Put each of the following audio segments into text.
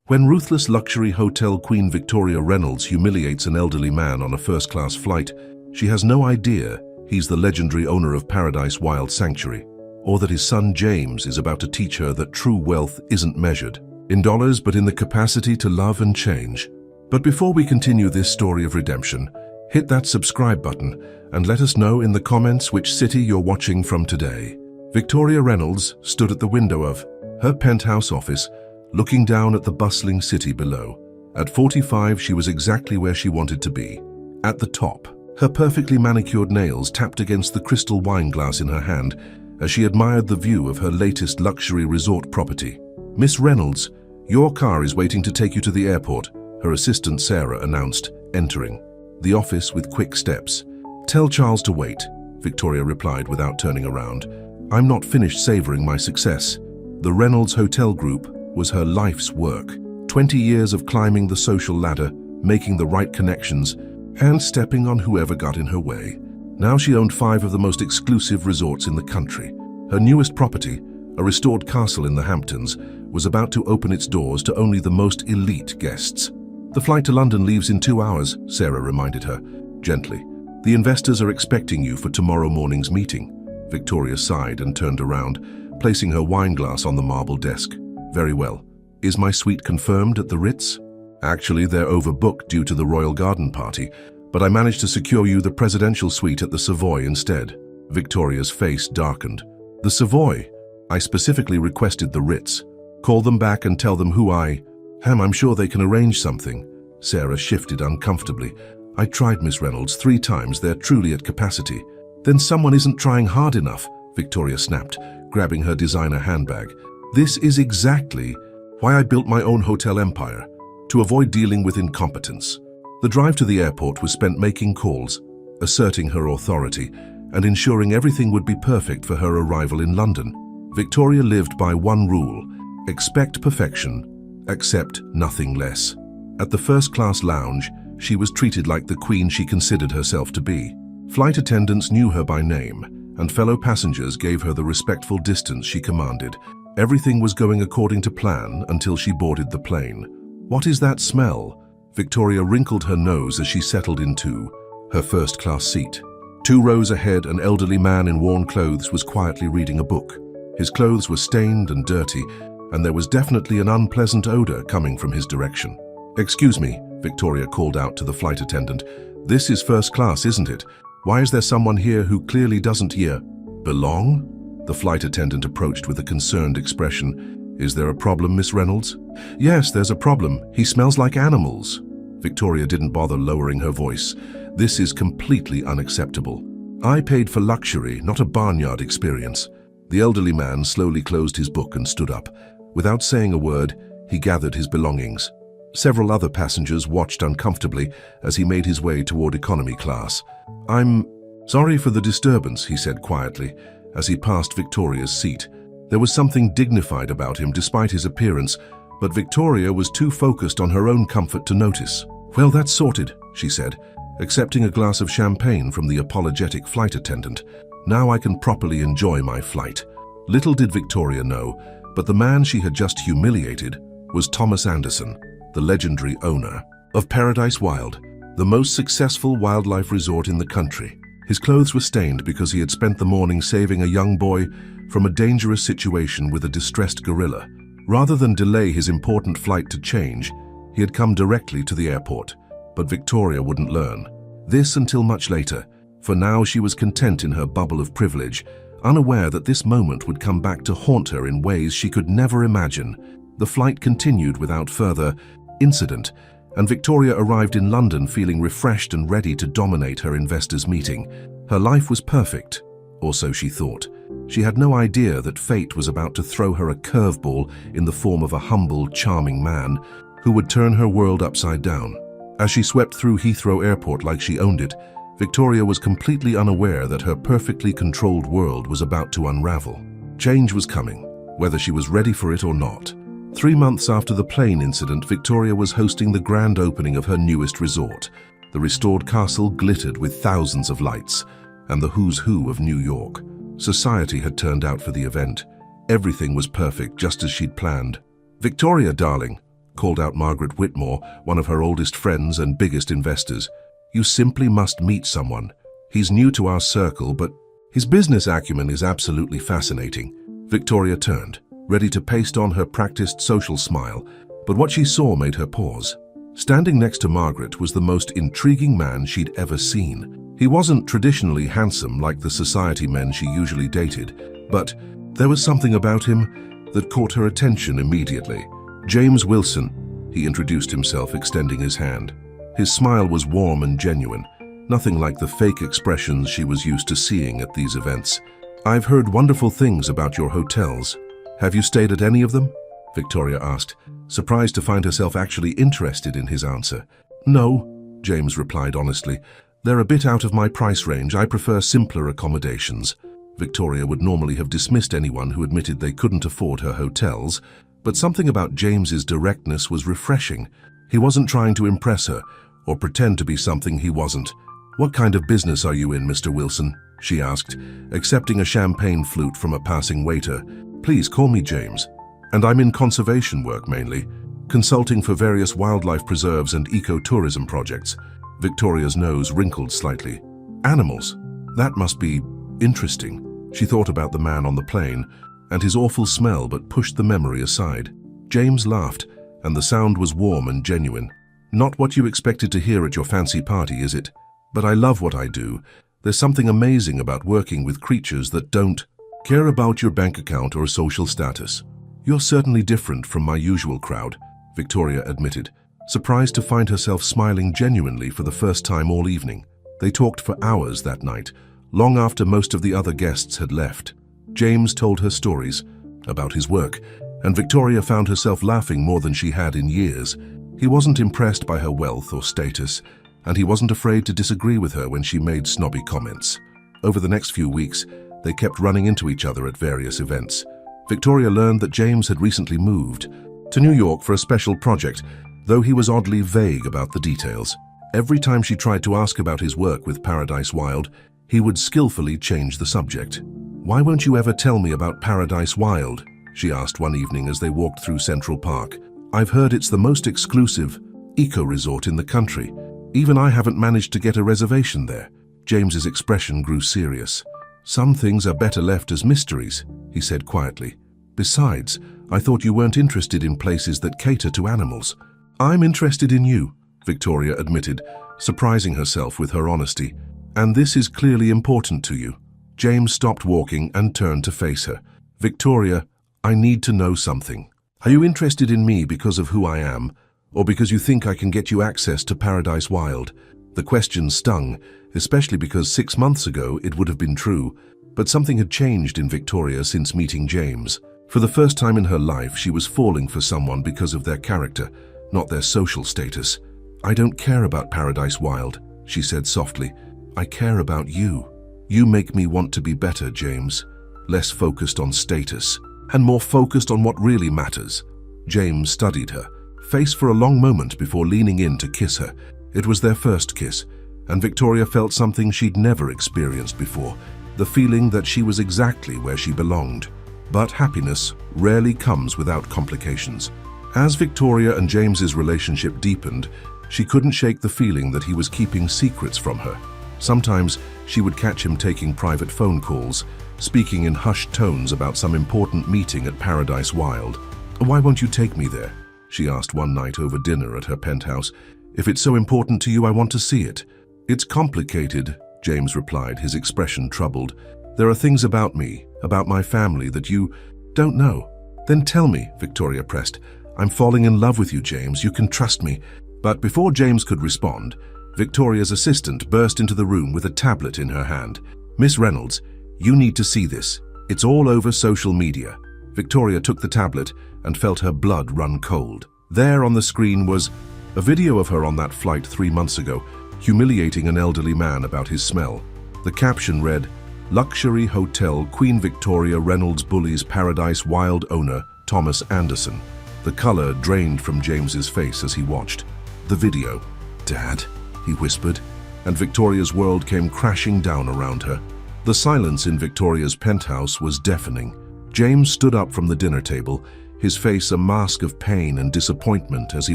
When ruthless luxury hotel queen Victoria Reynolds humiliates an elderly man on a first-class flight, she has no idea he's the legendary owner of Paradise Wild Sanctuary, or that his son James is about to teach her that true wealth isn't measured in dollars but in the capacity to love and change. But before we continue this story of redemption, hit that subscribe button and let us know in the comments which city you're watching from today. Victoria Reynolds stood at the window of her penthouse office, looking down at the bustling city below. At 45, she was exactly where she wanted to be, at the top. Her perfectly manicured nails tapped against the crystal wine glass in her hand as she admired the view of her latest luxury resort property. "Miss Reynolds, your car is waiting to take you to the airport," her assistant Sarah announced, entering the office with quick steps. "Tell Charles to wait," Victoria replied without turning around. "I'm not finished savoring my success." The Reynolds Hotel Group was her life's work. 20 years of climbing the social ladder, making the right connections, and stepping on whoever got in her way. Now she owned 5 of the most exclusive resorts in the country. Her newest property, a restored castle in the Hamptons, was about to open its doors to only the most elite guests. "The flight to London leaves in 2 hours, Sarah reminded her, gently. "The investors are expecting you for tomorrow morning's meeting." Victoria sighed and turned around, placing her wine glass on the marble desk. "Very well. Is my suite confirmed at the Ritz?" "Actually, they're overbooked due to the Royal Garden Party, but I managed to secure you the presidential suite at the Savoy instead." Victoria's face darkened. "The Savoy? I specifically requested the Ritz. Call them back and tell them who I am. I'm sure they can arrange something." Sarah shifted uncomfortably. "I tried, Miss Reynolds, 3 times. They're truly at capacity." "Then someone isn't trying hard enough," Victoria snapped, grabbing her designer handbag. "This is exactly why I built my own hotel empire, to avoid dealing with incompetence." The drive to the airport was spent making calls, asserting her authority, and ensuring everything would be perfect for her arrival in London. Victoria lived by one rule: expect perfection, accept nothing less. At the first-class lounge, she was treated like the queen she considered herself to be. Flight attendants knew her by name, and fellow passengers gave her the respectful distance she commanded. Everything was going according to plan until she boarded the plane. "What is that smell?" Victoria wrinkled her nose as she settled into her first-class seat. 2 rows ahead, an elderly man in worn clothes was quietly reading a book. His clothes were stained and dirty, and there was definitely an unpleasant odor coming from his direction. "Excuse me," Victoria called out to the flight attendant. "This is first class, isn't it? Why is there someone here who clearly doesn't here belong?" The flight attendant approached with a concerned expression. "Is there a problem, Miss Reynolds?" "Yes, there's a problem. He smells like animals." Victoria didn't bother lowering her voice. "This is completely unacceptable. I paid for luxury, not a barnyard experience." The elderly man slowly closed his book and stood up. Without saying a word, he gathered his belongings. Several other passengers watched uncomfortably as he made his way toward economy class. "I'm sorry for the disturbance," he said quietly, as he passed Victoria's seat. There was something dignified about him despite his appearance, but Victoria was too focused on her own comfort to notice. "Well, that's sorted," she said, accepting a glass of champagne from the apologetic flight attendant. "Now I can properly enjoy my flight." Little did Victoria know, but the man she had just humiliated was Thomas Anderson, the legendary owner of Paradise Wild, the most successful wildlife resort in the country. His clothes were stained because he had spent the morning saving a young boy from a dangerous situation with a distressed gorilla. Rather than delay his important flight to change, he had come directly to the airport. But Victoria wouldn't learn this until much later. For now she was content in her bubble of privilege, unaware that this moment would come back to haunt her in ways she could never imagine. The flight continued without further incident, and Victoria arrived in London feeling refreshed and ready to dominate her investors' meeting. Her life was perfect, or so she thought. She had no idea that fate was about to throw her a curveball in the form of a humble, charming man who would turn her world upside down. As she swept through Heathrow Airport like she owned it, Victoria was completely unaware that her perfectly controlled world was about to unravel. Change was coming, whether she was ready for it or not. 3 months after the plane incident, Victoria was hosting the grand opening of her newest resort. The restored castle glittered with thousands of lights, and the who's who of New York. Society had turned out for the event. Everything was perfect, just as she'd planned. "Victoria, darling," called out Margaret Whitmore, one of her oldest friends and biggest investors. "You simply must meet someone. He's new to our circle, but his business acumen is absolutely fascinating." Victoria turned, ready to paste on her practiced social smile, but what she saw made her pause. Standing next to Margaret was the most intriguing man she'd ever seen. He wasn't traditionally handsome like the society men she usually dated, but there was something about him that caught her attention immediately. "James Wilson," he introduced himself, extending his hand. His smile was warm and genuine, nothing like the fake expressions she was used to seeing at these events. "I've heard wonderful things about your hotels. Have you stayed at any of them?" Victoria asked, surprised to find herself actually interested in his answer. "No," James replied honestly. "They're a bit out of my price range. I prefer simpler accommodations." Victoria would normally have dismissed anyone who admitted they couldn't afford her hotels, but something about James's directness was refreshing. He wasn't trying to impress her or pretend to be something he wasn't. "What kind of business are you in, Mr. Wilson?" she asked, accepting a champagne flute from a passing waiter. "Please call me James. And I'm in conservation work mainly, consulting for various wildlife preserves and ecotourism projects." Victoria's nose wrinkled slightly. "Animals? That must be interesting." She thought about the man on the plane and his awful smell, but pushed the memory aside. James laughed, and the sound was warm and genuine. "Not what you expected to hear at your fancy party, is it? But I love what I do. There's something amazing about working with creatures that don't care about your bank account or social status." "You're certainly different from my usual crowd," Victoria admitted, surprised to find herself smiling genuinely for the first time all evening. They talked for hours that night, long after most of the other guests had left. James told her stories about his work, and Victoria found herself laughing more than she had in years. He wasn't impressed by her wealth or status, and he wasn't afraid to disagree with her when she made snobby comments. Over the next few weeks, they kept running into each other at various events. Victoria learned that James had recently moved to New York for a special project, though he was oddly vague about the details. Every time she tried to ask about his work with Paradise Wild, he would skillfully change the subject. "Why won't you ever tell me about Paradise Wild?" she asked one evening as they walked through Central Park. "I've heard it's the most exclusive eco-resort in the country. Even I haven't managed to get a reservation there." James's expression grew serious. "Some things are better left as mysteries," he said quietly. "Besides, I thought you weren't interested in places that cater to animals." "I'm interested in you," Victoria admitted, surprising herself with her honesty. "And this is clearly important to you." James stopped walking and turned to face her. "Victoria, I need to know something. Are you interested in me because of who I am, or because you think I can get you access to Paradise Wild?" The question stung, especially because 6 months ago it would have been true, but something had changed in Victoria since meeting James. For the first time in her life, she was falling for someone because of their character, not their social status. "I don't care about Paradise Wild," she said softly. "I care about you. You make me want to be better, James. Less focused on status, and more focused on what really matters." James studied her face for a long moment before leaning in to kiss her. It was their first kiss, and Victoria felt something she'd never experienced before, the feeling that she was exactly where she belonged. But happiness rarely comes without complications. As Victoria and James's relationship deepened, she couldn't shake the feeling that he was keeping secrets from her. Sometimes she would catch him taking private phone calls, speaking in hushed tones about some important meeting at Paradise Wild. "Why won't you take me there?" she asked one night over dinner at her penthouse. "If it's so important to you, I want to see it." "It's complicated," James replied, his expression troubled. "There are things about me, about my family, that you don't know." "Then tell me," Victoria pressed. "I'm falling in love with you, James. You can trust me." But before James could respond, Victoria's assistant burst into the room with a tablet in her hand. "Miss Reynolds, you need to see this. It's all over social media." Victoria took the tablet and felt her blood run cold. There on the screen was a video of her on that flight 3 months ago, humiliating an elderly man about his smell. The caption read, "Luxury Hotel Queen Victoria Reynolds bullies Paradise Wild owner Thomas Anderson." The color drained from James's face as he watched the video. "Dad," he whispered, and Victoria's world came crashing down around her. The silence in Victoria's penthouse was deafening. James stood up from the dinner table, his face a mask of pain and disappointment as he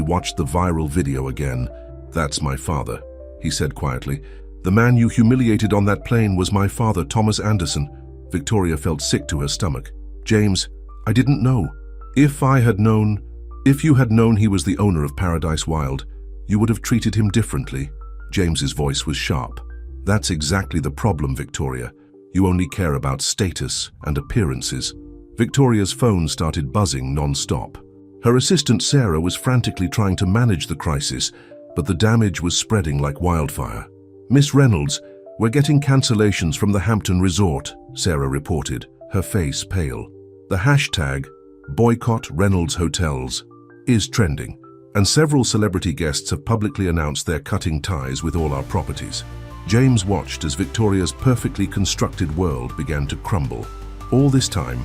watched the viral video again. "That's my father," he said quietly. "The man you humiliated on that plane was my father, Thomas Anderson." Victoria felt sick to her stomach. "James, I didn't know. If you had known he was the owner of Paradise Wild, you would have treated him differently." James's voice was sharp. "That's exactly the problem, Victoria. You only care about status and appearances." Victoria's phone started buzzing non-stop. Her assistant Sarah was frantically trying to manage the crisis, but the damage was spreading like wildfire. "Miss Reynolds, we're getting cancellations from the Hampton Resort," Sarah reported, her face pale. "The hashtag Boycott Reynolds Hotels is trending, and several celebrity guests have publicly announced they're cutting ties with all our properties." James watched as Victoria's perfectly constructed world began to crumble. "All this time,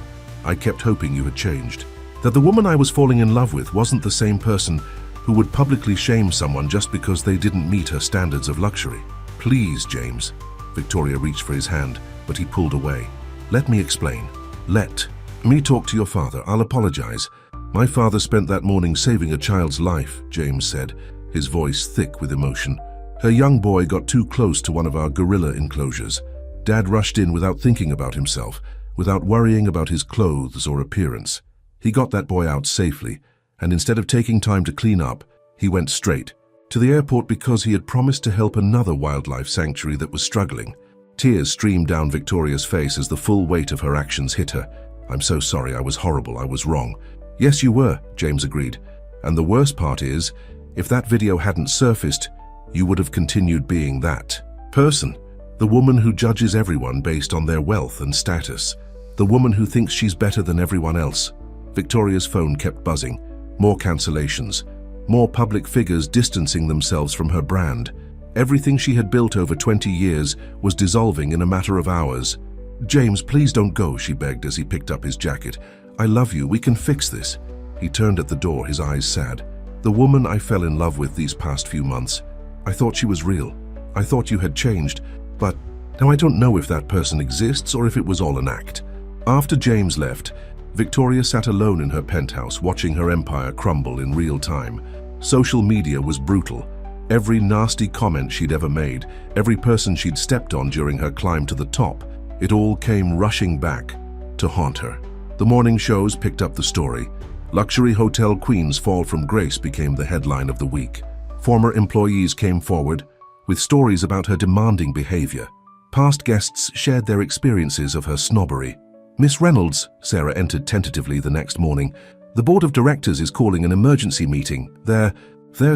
I kept hoping you had changed. That the woman I was falling in love with wasn't the same person who would publicly shame someone just because they didn't meet her standards of luxury." "Please, James." Victoria reached for his hand, but he pulled away. "Let me explain. Let me talk to your father. I'll apologize. My father spent that morning saving a child's life," James said, his voice thick with emotion. "Her young boy got too close to one of our gorilla enclosures. Dad rushed in without thinking about himself, without worrying about his clothes or appearance. He got that boy out safely, and instead of taking time to clean up, he went straight to the airport because he had promised to help another wildlife sanctuary that was struggling." Tears streamed down Victoria's face as the full weight of her actions hit her. "I'm so sorry. I was horrible. I was wrong." "Yes, you were," James agreed. "And the worst part is, if that video hadn't surfaced, you would have continued being that person. The woman who judges everyone based on their wealth and status. The woman who thinks she's better than everyone else." Victoria's phone kept buzzing. More cancellations. More public figures distancing themselves from her brand. Everything she had built over 20 years was dissolving in a matter of hours. "James, please don't go," she begged as he picked up his jacket. "I love you. We can fix this." He turned at the door, his eyes sad. "The woman I fell in love with these past few months, I thought she was real. I thought you had changed, but now I don't know if that person exists or if it was all an act." After James left, Victoria sat alone in her penthouse watching her empire crumble in real time. Social media was brutal. Every nasty comment she'd ever made, every person she'd stepped on during her climb to the top, it all came rushing back to haunt her. The morning shows picked up the story. Luxury hotel queens fall from grace became the headline of the week. Former employees came forward with stories about her demanding behavior. Past guests shared their experiences of her snobbery. "Miss Reynolds," Sarah entered tentatively the next morning, "the board of directors is calling an emergency meeting. They're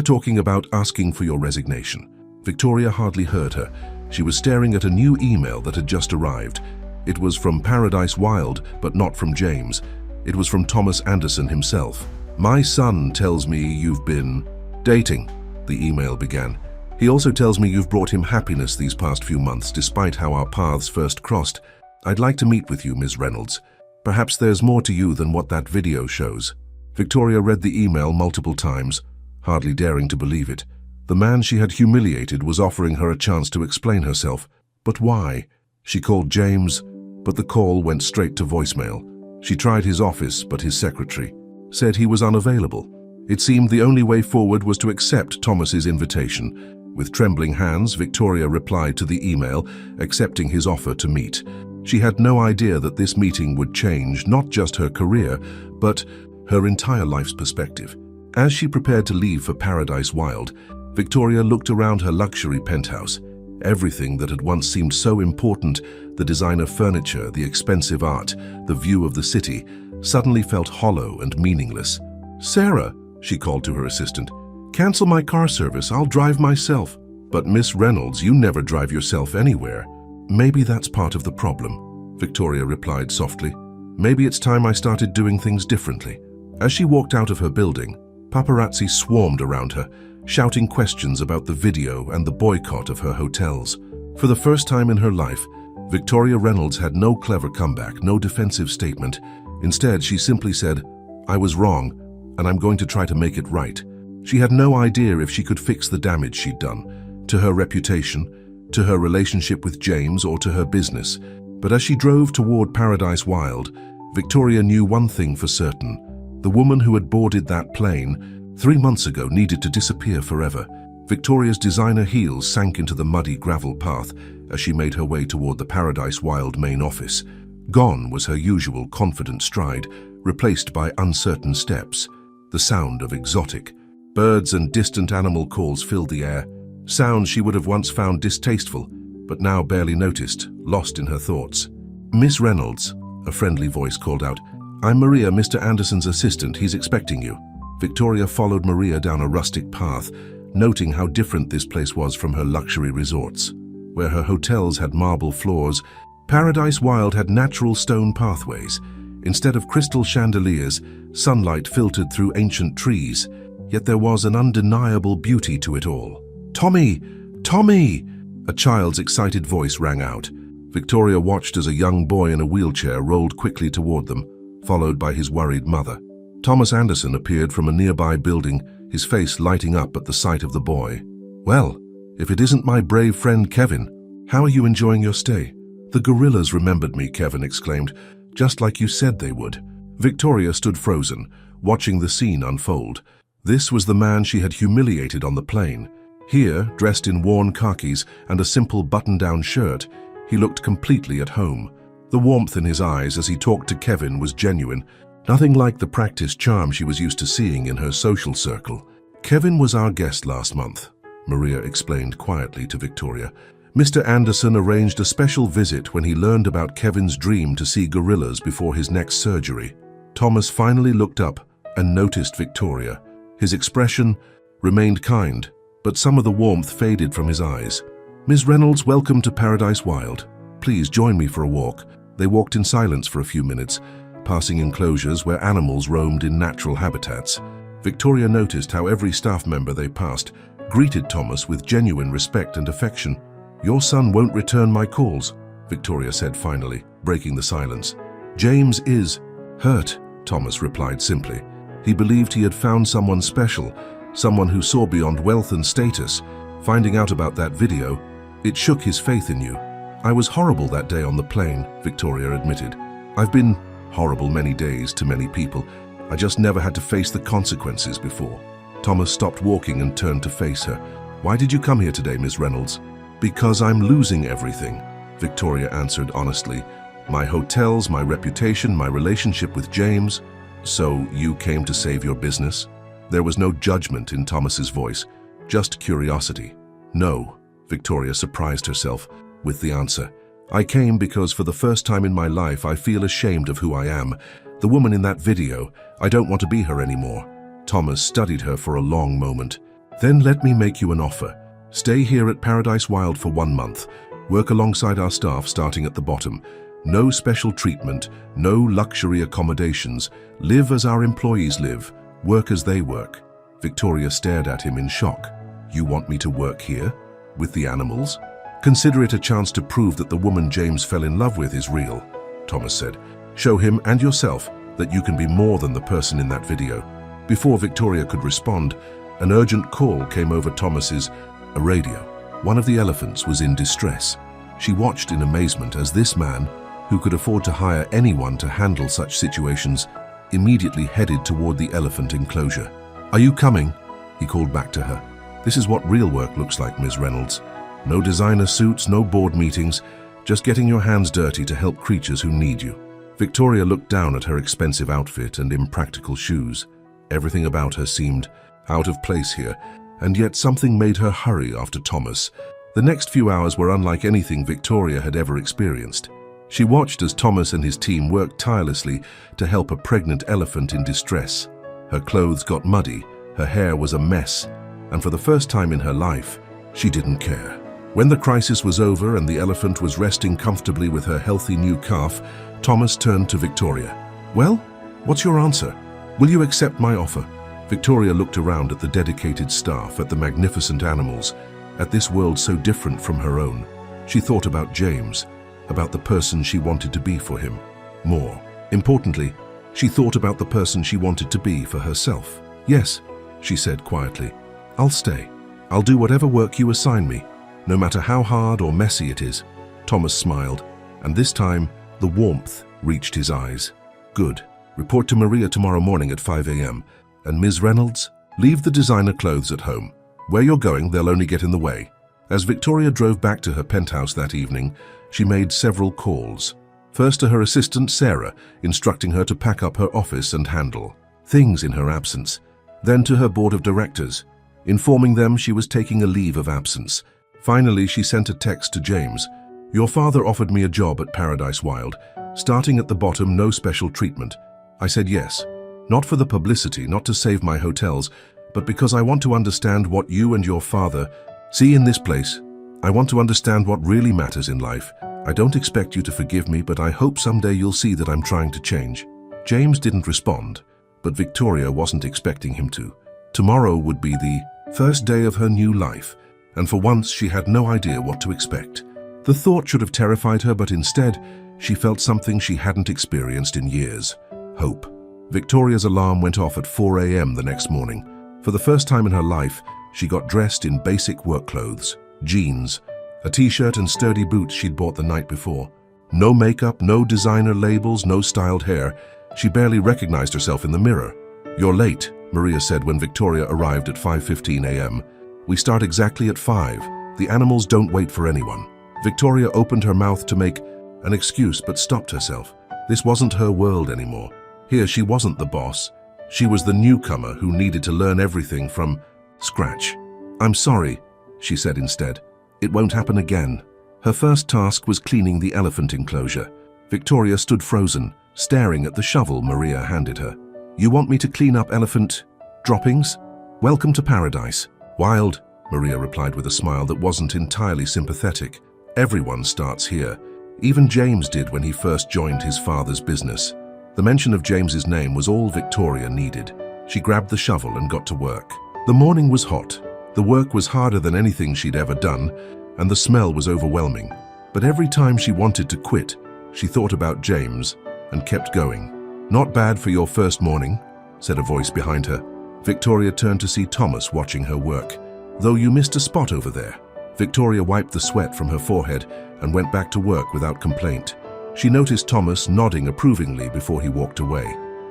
talking about asking for your resignation." Victoria hardly heard her. She was staring at a new email that had just arrived. It was from Paradise Wild, but not from James. It was from Thomas Anderson himself. "My son tells me you've been dating," the email began. "He also tells me you've brought him happiness these past few months, despite how our paths first crossed. I'd like to meet with you, Ms. Reynolds. Perhaps there's more to you than what that video shows." Victoria read the email multiple times, hardly daring to believe it. The man she had humiliated was offering her a chance to explain herself. But why? She called James, but the call went straight to voicemail. She tried his office, but his secretary said he was unavailable. It seemed the only way forward was to accept Thomas's invitation. With trembling hands, Victoria replied to the email, accepting his offer to meet. She had no idea that this meeting would change not just her career, but her entire life's perspective. As she prepared to leave for Paradise Wild, Victoria looked around her luxury penthouse. Everything that had once seemed so important, the designer furniture, the expensive art, the view of the city, suddenly felt hollow and meaningless. "Sarah," she called to her assistant, "cancel my car service. I'll drive myself." "But Miss Reynolds, you never drive yourself anywhere." "Maybe that's part of the problem," Victoria replied softly. "Maybe it's time I started doing things differently." As she walked out of her building, paparazzi swarmed around her, shouting questions about the video and the boycott of her hotels. For the first time in her life, Victoria Reynolds had no clever comeback, no defensive statement. Instead, she simply said, "I was wrong, and I'm going to try to make it right." She had no idea if she could fix the damage she'd done, to her reputation, to her relationship with James, or to her business. But as she drove toward Paradise Wild, Victoria knew one thing for certain. The woman who had boarded that plane 3 months ago needed to disappear forever. Victoria's designer heels sank into the muddy gravel path as she made her way toward the Paradise Wild main office. Gone was her usual confident stride, replaced by uncertain steps. The sound of exotic birds and distant animal calls filled the air, sounds she would have once found distasteful, but now barely noticed, lost in her thoughts. "Miss Reynolds," a friendly voice called out. "I'm Maria, Mr. Anderson's assistant. He's expecting you." Victoria followed Maria down a rustic path, noting how different this place was from her luxury resorts. Where her hotels had marble floors, Paradise Wild had natural stone pathways. Instead of crystal chandeliers, sunlight filtered through ancient trees, yet there was an undeniable beauty to it all. "Tommy! Tommy!" A child's excited voice rang out. Victoria watched as a young boy in a wheelchair rolled quickly toward them, followed by his worried mother. Thomas Anderson appeared from a nearby building, his face lighting up at the sight of the boy. "Well, if it isn't my brave friend Kevin, how are you enjoying your stay?" "The gorillas remembered me," Kevin exclaimed, "just like you said they would." Victoria stood frozen, watching the scene unfold. This was the man she had humiliated on the plane. Here, dressed in worn khakis and a simple button-down shirt, he looked completely at home. The warmth in his eyes as he talked to Kevin was genuine, nothing like the practiced charm she was used to seeing in her social circle. "Kevin was our guest last month," Maria explained quietly to Victoria. "Mr. Anderson arranged a special visit when he learned about Kevin's dream to see gorillas before his next surgery." Thomas finally looked up and noticed Victoria. His expression remained kind, but some of the warmth faded from his eyes. "Ms. Reynolds, welcome to Paradise Wild. Please join me for a walk." They walked in silence for a few minutes, passing enclosures where animals roamed in natural habitats. Victoria noticed how every staff member they passed greeted Thomas with genuine respect and affection. "Your son won't return my calls," Victoria said finally, breaking the silence. "James is hurt," Thomas replied simply. He believed he had found someone special, someone who saw beyond wealth and status. Finding out about that video, it shook his faith in you. "I was horrible that day on the plane," Victoria admitted. "I've been horrible many days to many people. I just never had to face the consequences before." Thomas stopped walking and turned to face her. "Why did you come here today, Miss Reynolds?" "Because I'm losing everything," Victoria answered honestly. "My hotels, my reputation, my relationship with James." "So you came to save your business?" There was no judgment in Thomas's voice, just curiosity. "No," Victoria surprised herself with the answer. "I came because for the first time in my life I feel ashamed of who I am. The woman in that video, I don't want to be her anymore." Thomas studied her for a long moment. "Then let me make you an offer. Stay here at Paradise Wild for 1 month. Work alongside our staff starting at the bottom. No special treatment, no luxury accommodations. Live as our employees live. Work as they work." Victoria stared at him in shock. "You want me to work here? With the animals?" "Consider it a chance to prove that the woman James fell in love with is real," Thomas said. "Show him and yourself that you can be more than the person in that video." Before Victoria could respond, an urgent call came over Thomas's radio. One of the elephants was in distress. She watched in amazement as this man, who could afford to hire anyone to handle such situations, immediately headed toward the elephant enclosure. "Are you coming?" he called back to her. "This is what real work looks like, Ms. Reynolds. No designer suits, no board meetings, just getting your hands dirty to help creatures who need you." Victoria looked down at her expensive outfit and impractical shoes. Everything about her seemed out of place here, and yet something made her hurry after Thomas. The next few hours were unlike anything Victoria had ever experienced. She watched as Thomas and his team worked tirelessly to help a pregnant elephant in distress. Her clothes got muddy, her hair was a mess, and for the first time in her life, she didn't care. When the crisis was over and the elephant was resting comfortably with her healthy new calf, Thomas turned to Victoria. "Well, what's your answer? Will you accept my offer?" Victoria looked around at the dedicated staff, at the magnificent animals, at this world so different from her own. She thought about James, about the person she wanted to be for him. More importantly, she thought about the person she wanted to be for herself. "Yes," she said quietly, "I'll stay. I'll do whatever work you assign me, no matter how hard or messy it is." Thomas smiled, and this time the warmth reached his eyes. "Good," Report to Maria tomorrow morning at 5 a.m. And Ms. Reynolds, leave the designer clothes at home. Where you're going, they'll only get in the way. As Victoria drove back to her penthouse that evening, she made several calls. First to her assistant, Sarah, instructing her to pack up her office and handle things in her absence. Then to her board of directors, informing them she was taking a leave of absence. Finally, she sent a text to James. Your father offered me a job at Paradise Wild, starting at the bottom, no special treatment. I said yes. Not for the publicity, not to save my hotels, but because I want to understand what you and your father see in this place. I want to understand what really matters in life. I don't expect you to forgive me, but I hope someday you'll see that I'm trying to change. James didn't respond, but Victoria wasn't expecting him to. Tomorrow would be the first day of her new life, and for once she had no idea what to expect. The thought should have terrified her, but instead, she felt something she hadn't experienced in years: hope. Victoria's alarm went off at 4 a.m. the next morning. For the first time in her life, she got dressed in basic work clothes, jeans, a t-shirt and sturdy boots she'd bought the night before. No makeup, no designer labels, no styled hair. She barely recognized herself in the mirror. You're late, Maria said when Victoria arrived at 5:15 a.m. We start exactly at 5. The animals don't wait for anyone. Victoria opened her mouth to make an excuse but stopped herself. This wasn't her world anymore. Here she wasn't the boss. She was the newcomer who needed to learn everything from scratch. I'm sorry, she said instead. It won't happen again. Her first task was cleaning the elephant enclosure. Victoria stood frozen, staring at the shovel Maria handed her. You want me to clean up elephant droppings? Welcome to Paradise Wild, Maria replied with a smile that wasn't entirely sympathetic. Everyone starts here. Even James did when he first joined his father's business. The mention of James's name was all Victoria needed. She grabbed the shovel and got to work. The morning was hot. The work was harder than anything she'd ever done, and the smell was overwhelming. But every time she wanted to quit, she thought about James and kept going. Not bad for your first morning, said a voice behind her. Victoria turned to see Thomas watching her work. Though you missed a spot over there. Victoria wiped the sweat from her forehead and went back to work without complaint. She noticed Thomas nodding approvingly before he walked away.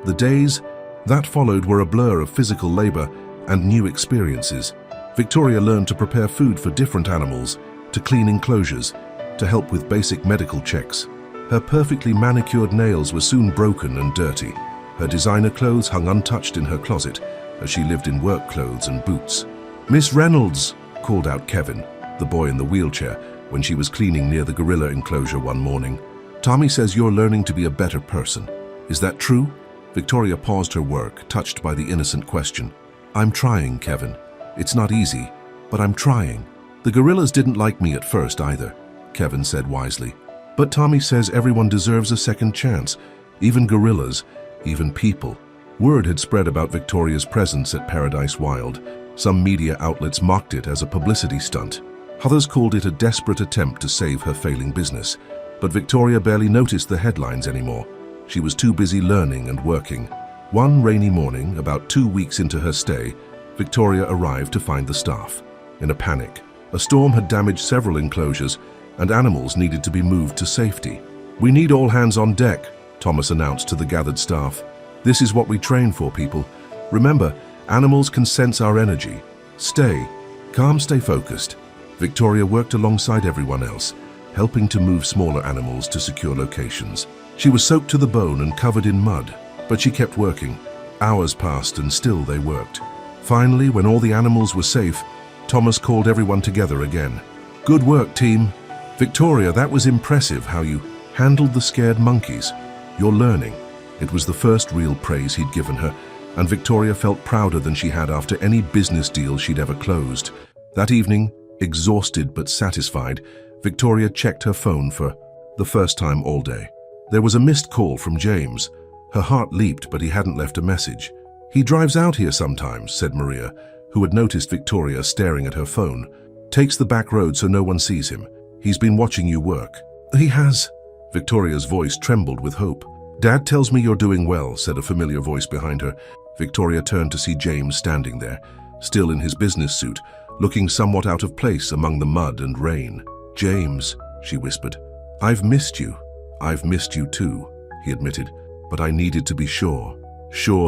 The days that followed were a blur of physical labor and new experiences. Victoria learned to prepare food for different animals, to clean enclosures, to help with basic medical checks. Her perfectly manicured nails were soon broken and dirty. Her designer clothes hung untouched in her closet as she lived in work clothes and boots. Miss Reynolds, called out Kevin, the boy in the wheelchair, when she was cleaning near the gorilla enclosure one morning. Tommy says you're learning to be a better person. Is that true? Victoria paused her work, touched by the innocent question. I'm trying, Kevin. It's not easy, but I'm trying. The gorillas didn't like me at first either, Kevin said wisely. But Tommy says everyone deserves a second chance, even gorillas, even people. Word had spread about Victoria's presence at Paradise Wild. Some media outlets mocked it as a publicity stunt. Others called it a desperate attempt to save her failing business. But Victoria barely noticed the headlines anymore. She was too busy learning and working. One rainy morning, about 2 weeks into her stay, Victoria arrived to find the staff in a panic. A storm had damaged several enclosures, and animals needed to be moved to safety. We need all hands on deck, Thomas announced to the gathered staff. This is what we train for, people. Remember, animals can sense our energy. Stay calm, stay focused. Victoria worked alongside everyone else, helping to move smaller animals to secure locations. She was soaked to the bone and covered in mud, but she kept working. Hours passed and still they worked. Finally, when all the animals were safe, Thomas called everyone together again. Good work, team. Victoria, that was impressive how you handled the scared monkeys. You're learning. It was the first real praise he'd given her, and Victoria felt prouder than she had after any business deal she'd ever closed. That evening, exhausted but satisfied, Victoria checked her phone for the first time all day. There was a missed call from James. Her heart leaped, but he hadn't left a message. He drives out here sometimes, said Maria, who had noticed Victoria staring at her phone. Takes the back road so no one sees him. He's been watching you work. He has. Victoria's voice trembled with hope. Dad tells me you're doing well, said a familiar voice behind her. Victoria turned to see James standing there, still in his business suit, looking somewhat out of place among the mud and rain. James, she whispered. I've missed you. I've missed you too, he admitted. but I needed to be sure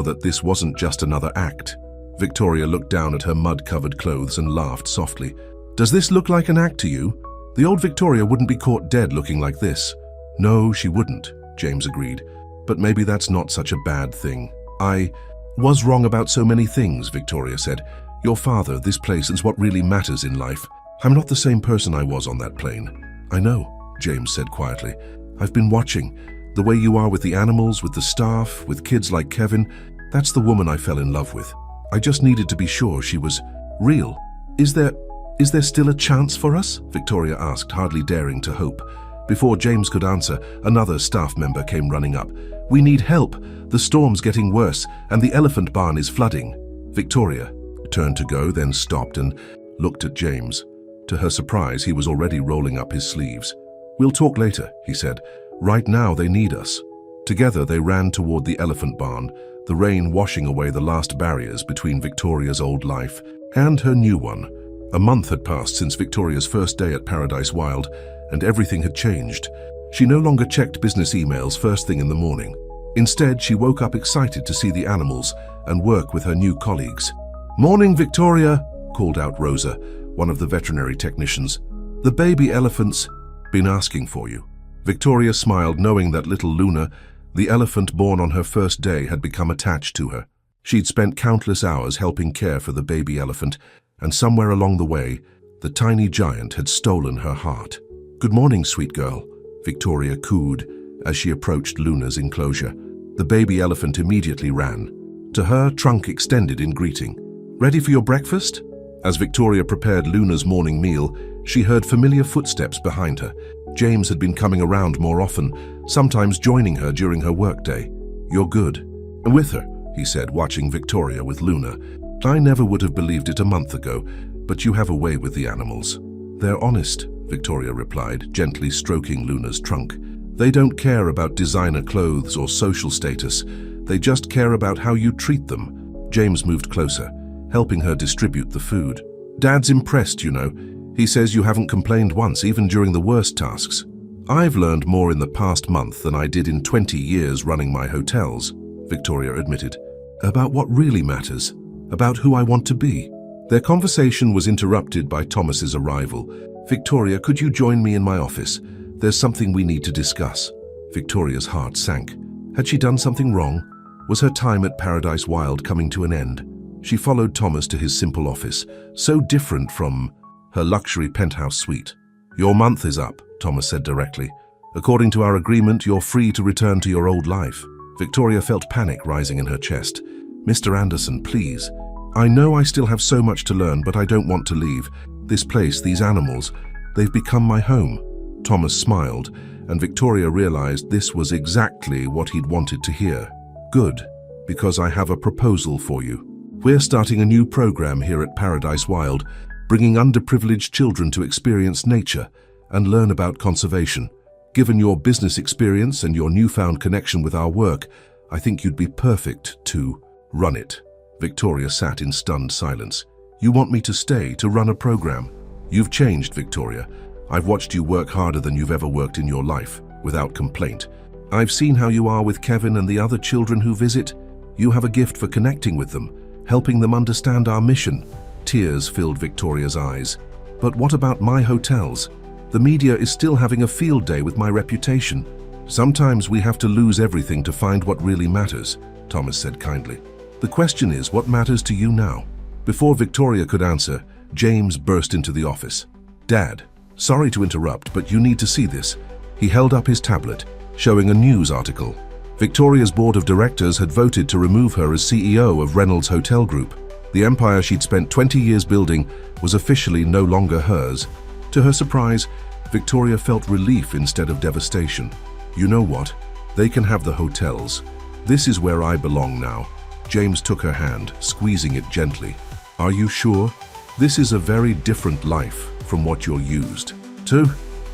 that this wasn't just another act. Victoria looked down at her mud-covered clothes and laughed softly. Does this look like an act to you? The old Victoria wouldn't be caught dead looking like this. No, she wouldn't, James agreed. But maybe that's not such a bad thing. I was wrong about so many things, Victoria said. Your father, this place, is what really matters in life. I'm not the same person I was on that plane. I know, James said quietly. I've been watching. The way you are with the animals, with the staff, with kids like Kevin, that's the woman I fell in love with. I just needed to be sure she was real. Is there still a chance for us? Victoria asked, hardly daring to hope. Before James could answer, another staff member came running up. We need help. The storm's getting worse, and the elephant barn is flooding. Victoria turned to go, then stopped and looked at James. To her surprise, he was already rolling up his sleeves. We'll talk later, he said. Right now they need us. Together they ran toward the elephant barn, the rain washing away the last barriers between Victoria's old life and her new one. A month had passed since Victoria's first day at Paradise Wild, and everything had changed. She no longer checked business emails first thing in the morning. Instead, she woke up excited to see the animals and work with her new colleagues. Morning, Victoria, called out Rosa, one of the veterinary technicians. The baby elephant's been asking for you. Victoria smiled, knowing that little Luna, the elephant born on her first day, had become attached to her. She'd spent countless hours helping care for the baby elephant, and somewhere along the way, the tiny giant had stolen her heart. Good morning, sweet girl, Victoria cooed as she approached Luna's enclosure. The baby elephant immediately ran. To her, trunk extended in greeting. Ready for your breakfast? As Victoria prepared Luna's morning meal, she heard familiar footsteps behind her. James had been coming around more often, sometimes joining her during her workday. You're good. And with her, he said, watching Victoria with Luna. I never would have believed it a month ago, but you have a way with the animals. They're honest, Victoria replied, gently stroking Luna's trunk. They don't care about designer clothes or social status. They just care about how you treat them. James moved closer, helping her distribute the food. Dad's impressed, you know. He says you haven't complained once, even during the worst tasks. I've learned more in the past month than I did in 20 years running my hotels, Victoria admitted. About what really matters. About who I want to be. Their conversation was interrupted by Thomas's arrival. Victoria, could you join me in my office? There's something we need to discuss. Victoria's heart sank. Had she done something wrong? Was her time at Paradise Wild coming to an end? She followed Thomas to his simple office, so different from her luxury penthouse suite. Your month is up, Thomas said directly. According to our agreement, you're free to return to your old life. Victoria felt panic rising in her chest. Mr. Anderson, please. I know I still have so much to learn, but I don't want to leave. This place, these animals, they've become my home. Thomas smiled, and Victoria realized this was exactly what he'd wanted to hear. Good, because I have a proposal for you. We're starting a new program here at Paradise Wild, bringing underprivileged children to experience nature and learn about conservation. Given your business experience and your newfound connection with our work, I think you'd be perfect to run it. Victoria sat in stunned silence. You want me to stay to run a program? You've changed, Victoria. I've watched you work harder than you've ever worked in your life, without complaint. I've seen how you are with Kevin and the other children who visit. You have a gift for connecting with them, helping them understand our mission. Tears filled Victoria's eyes. But what about my hotels? The media is still having a field day with my reputation. Sometimes we have to lose everything to find what really matters, Thomas said kindly. The question is, what matters to you now? Before Victoria could answer, James burst into the office. Dad, sorry to interrupt, but you need to see this. He held up his tablet, showing a news article. Victoria's board of directors had voted to remove her as CEO of Reynolds Hotel Group. The empire she'd spent 20 years building was officially no longer hers. To her surprise, Victoria felt relief instead of devastation. You know what? They can have the hotels. This is where I belong now. James took her hand, squeezing it gently. Are you sure? This is a very different life from what you're used to.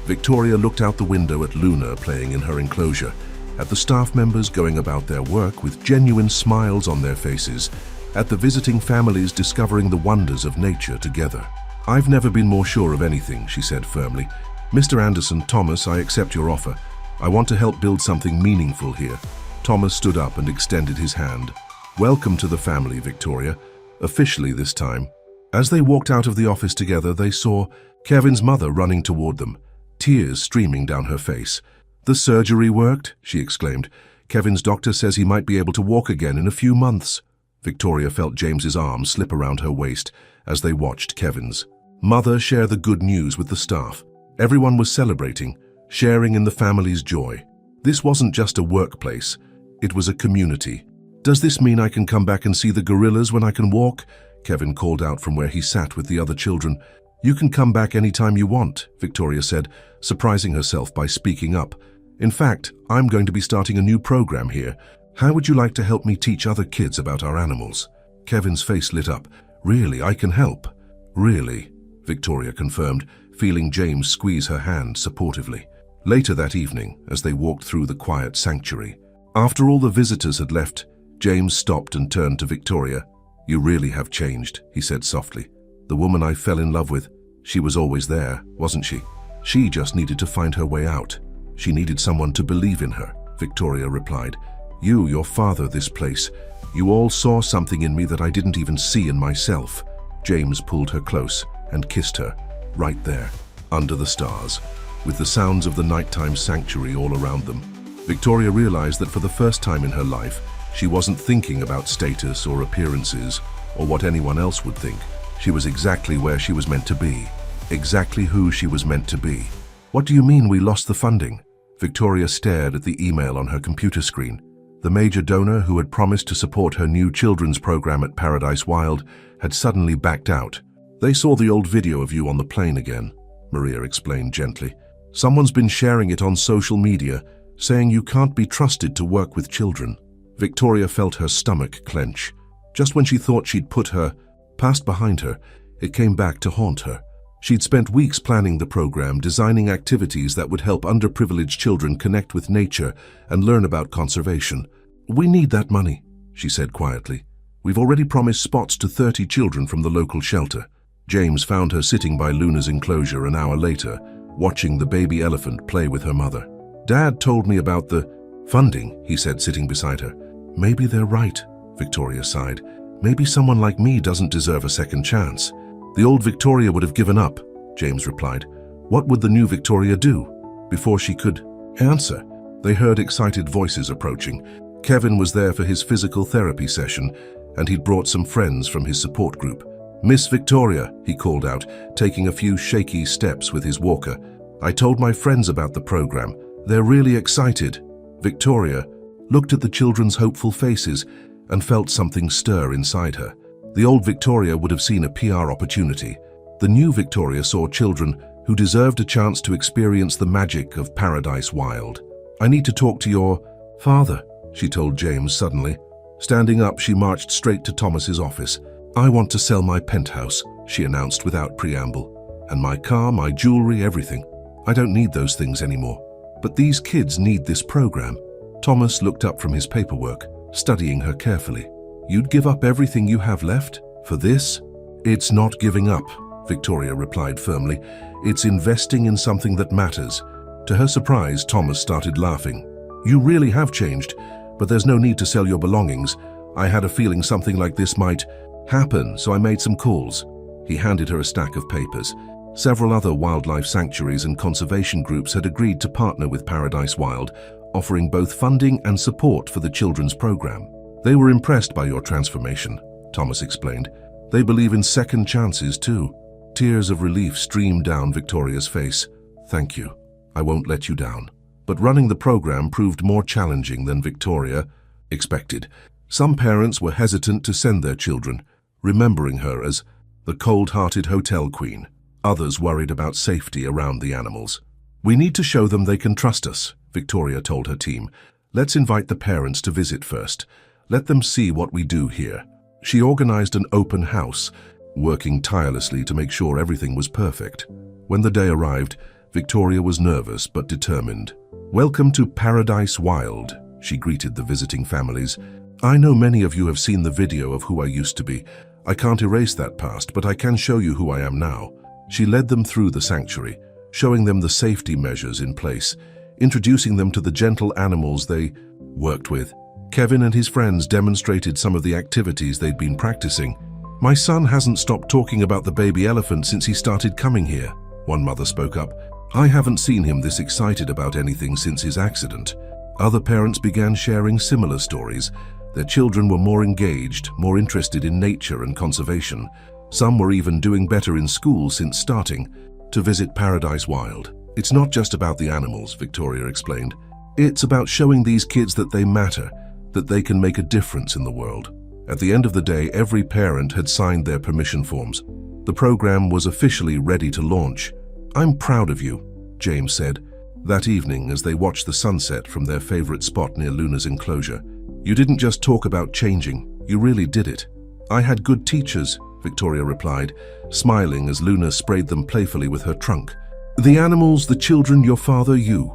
Victoria looked out the window at Luna playing in her enclosure, at the staff members going about their work with genuine smiles on their faces, at the visiting families discovering the wonders of nature together. I've never been more sure of anything, she said firmly. Mr. Anderson, Thomas, I accept your offer. I want to help build something meaningful here. Thomas stood up and extended his hand. Welcome to the family, Victoria. Officially this time. As they walked out of the office together, they saw Kevin's mother running toward them, tears streaming down her face. The surgery worked, she exclaimed. Kevin's doctor says he might be able to walk again in a few months. Victoria felt James's arm slip around her waist as they watched Kevin's mother share the good news with the staff. Everyone was celebrating, sharing in the family's joy. This wasn't just a workplace, it was a community. Does this mean I can come back and see the gorillas when I can walk? Kevin called out from where he sat with the other children. You can come back anytime you want, Victoria said, surprising herself by speaking up. In fact, I'm going to be starting a new program here. How would you like to help me teach other kids about our animals? Kevin's face lit up. Really, I can help. Really, Victoria confirmed, feeling James squeeze her hand supportively. Later that evening, as they walked through the quiet sanctuary, after all the visitors had left, James stopped and turned to Victoria. You really have changed, he said softly. The woman I fell in love with, she was always there, wasn't she? She just needed to find her way out. She needed someone to believe in her, Victoria replied. You, your father, this place. You all saw something in me that I didn't even see in myself. James pulled her close and kissed her, right there, under the stars, with the sounds of the nighttime sanctuary all around them. Victoria realized that for the first time in her life, she wasn't thinking about status or appearances or what anyone else would think. She was exactly where she was meant to be, exactly who she was meant to be. What do you mean we lost the funding? Victoria stared at the email on her computer screen. The major donor who had promised to support her new children's program at Paradise Wild had suddenly backed out. They saw the old video of you on the plane again, Maria explained gently. Someone's been sharing it on social media, saying you can't be trusted to work with children. Victoria felt her stomach clench. Just when she thought she'd put her past behind her, it came back to haunt her. She'd spent weeks planning the program, designing activities that would help underprivileged children connect with nature and learn about conservation. We need that money, she said quietly. We've already promised spots to 30 children from the local shelter. James found her sitting by Luna's enclosure an hour later, watching the baby elephant play with her mother. Dad told me about the funding, he said, sitting beside her. Maybe they're right, Victoria sighed. Maybe someone like me doesn't deserve a second chance. The old Victoria would have given up, James replied. What would the new Victoria do? Before she could answer, they heard excited voices approaching. Kevin was there for his physical therapy session, and he'd brought some friends from his support group. Miss Victoria, he called out, taking a few shaky steps with his walker. I told my friends about the program. They're really excited. Victoria looked at the children's hopeful faces and felt something stir inside her. The old Victoria would have seen a PR opportunity. The new Victoria saw children who deserved a chance to experience the magic of Paradise Wild. I need to talk to your father, she told James suddenly. Standing up, she marched straight to Thomas's office. I want to sell my penthouse, she announced without preamble. And my car, my jewelry, everything. I don't need those things anymore. But these kids need this program. Thomas looked up from his paperwork, studying her carefully. You'd give up everything you have left? For this? It's not giving up, Victoria replied firmly. It's investing in something that matters. To her surprise, Thomas started laughing. You really have changed, but there's no need to sell your belongings. I had a feeling something like this might happen, so I made some calls. He handed her a stack of papers. Several other wildlife sanctuaries and conservation groups had agreed to partner with Paradise Wild, offering both funding and support for the children's program. They were impressed by your transformation, Thomas explained. They believe in second chances too. Tears of relief streamed down Victoria's face. Thank you. I won't let you down. But running the program proved more challenging than Victoria expected. Some parents were hesitant to send their children, remembering her as the cold-hearted hotel queen. Others worried about safety around the animals. We need to show them they can trust us, Victoria told her team. Let's invite the parents to visit first. Let them see what we do here. She organized an open house, working tirelessly to make sure everything was perfect. When the day arrived, Victoria was nervous but determined. Welcome to Paradise Wild, she greeted the visiting families. I know many of you have seen the video of who I used to be. I can't erase that past, but I can show you who I am now. She led them through the sanctuary, showing them the safety measures in place, introducing them to the gentle animals they worked with. Kevin and his friends demonstrated some of the activities they'd been practicing. "My son hasn't stopped talking about the baby elephant since he started coming here," one mother spoke up. "I haven't seen him this excited about anything since his accident." Other parents began sharing similar stories. Their children were more engaged, more interested in nature and conservation. Some were even doing better in school since starting to visit Paradise Wild. "It's not just about the animals," Victoria explained. "It's about showing these kids that they matter, that they can make a difference in the world." At the end of the day, every parent had signed their permission forms. The program was officially ready to launch. "I'm proud of you," James said that evening as they watched the sunset from their favorite spot near Luna's enclosure. "You didn't just talk about changing, you really did it." "I had good teachers," Victoria replied, smiling as Luna sprayed them playfully with her trunk. "The animals, the children, your father, you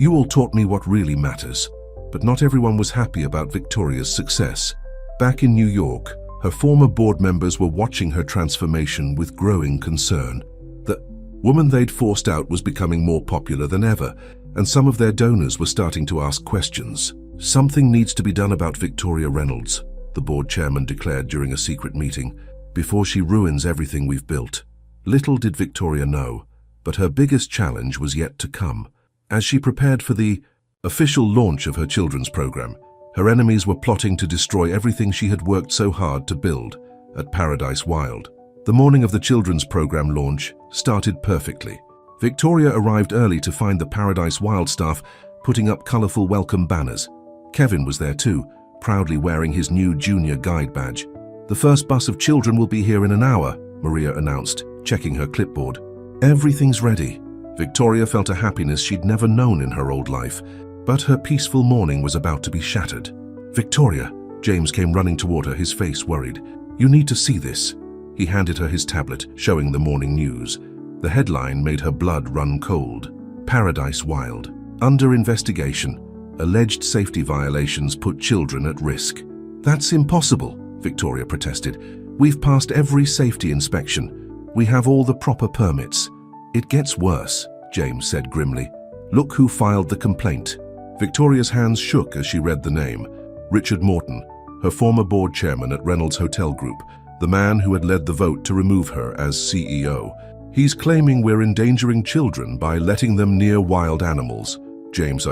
all taught me what really matters." But not everyone was happy about Victoria's success. Back in New York, her former board members were watching her transformation with growing concern. The woman they'd forced out was becoming more popular than ever, and some of their donors were starting to ask questions. "Something needs to be done about Victoria Reynolds," the board chairman declared during a secret meeting, "before she ruins everything we've built." Little did Victoria know, but her biggest challenge was yet to come. As she prepared for the official launch of her children's program, her enemies were plotting to destroy everything she had worked so hard to build at Paradise Wild. The morning of the children's program launch started perfectly. Victoria arrived early to find the Paradise Wild staff putting up colorful welcome banners. Kevin was there too, proudly wearing his new junior guide badge. "The first bus of children will be here in an hour," Maria announced, checking her clipboard. "Everything's ready." Victoria felt a happiness she'd never known in her old life, but her peaceful morning was about to be shattered. "Victoria," James came running toward her, his face worried. "You need to see this." He handed her his tablet, showing the morning news. The headline made her blood run cold. "Paradise Wild. Under investigation. Alleged safety violations put children at risk." "That's impossible," Victoria protested. "We've passed every safety inspection. We have all the proper permits." "It gets worse," James said grimly. "Look who filed the complaint." Victoria's hands shook as she read the name. Richard Morton, her former board chairman at Reynolds Hotel Group, the man who had led the vote to remove her as CEO. "He's claiming we're endangering children by letting them near wild animals," James